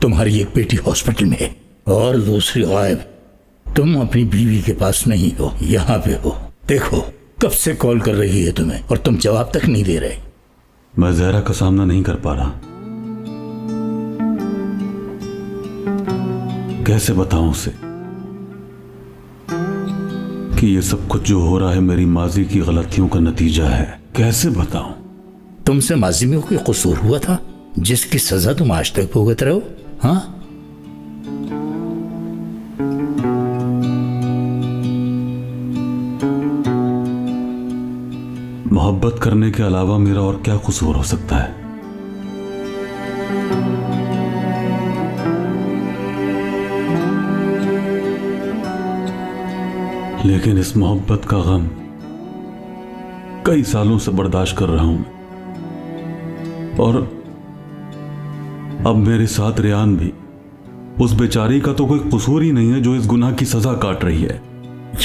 तुम्हारी एक बेटी हॉस्पिटल में है और दूसरी गायब। तुम अपनी बीवी के पास नहीं हो, यहाँ पे हो। देखो कब से कॉल कर रही है तुम्हें और तुम जवाब तक नहीं दे रहे। मैं जहरा का सामना नहीं कर पा रहा। कैसे बताऊं उसे कि ये सब कुछ जो हो रहा है मेरी माजी की गलतियों का नतीजा है? कैसे बताऊं? तुमसे माजी में कोई कसूर हुआ था जिसकी सजा तुम आज तक भुगत रहे हो? हाँ, मोहब्बत करने के अलावा मेरा और क्या कसूर हो सकता है? लेकिन इस मोहब्बत का गम कई सालों से बर्दाश्त कर रहा हूं और अब मेरे साथ रियान भी। उस बेचारी का तो कोई कसूर ही नहीं है जो इस गुनाह की सजा काट रही है।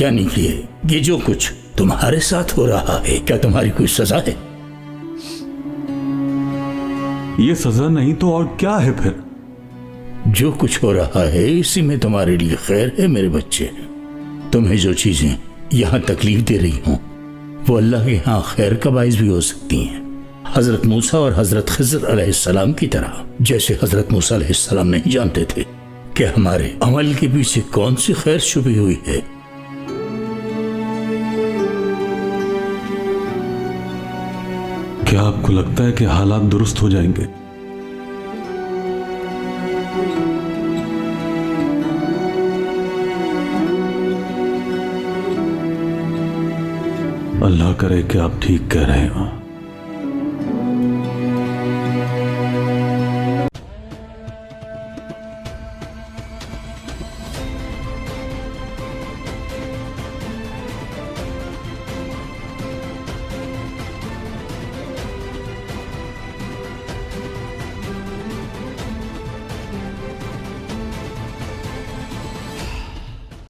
यानी कि ये जो कुछ तुम्हारे साथ हो रहा है, क्या तुम्हारी कोई सजा है? ये सजा नहीं तो और क्या है फिर? जो कुछ हो रहा है इसी में तुम्हारे लिए खैर है मेरे बच्चे। तुम्हें जो चीजें यहाँ तकलीफ दे रही हूँ वो अल्लाह के यहाँ खैर का बाइस भी हो सकती हैं। हजरत मूसा और हजरत खिज़र अलैहिस्सलाम की तरह। जैसे हजरत मूसा अलैहिस्सलाम नहीं जानते थे कि हमारे अमल के पीछे कौन सी खैर छुपी हुई है। क्या आपको लगता है कि हालात दुरुस्त हो जाएंगे? अल्लाह करे कि आप ठीक कह रहे हो।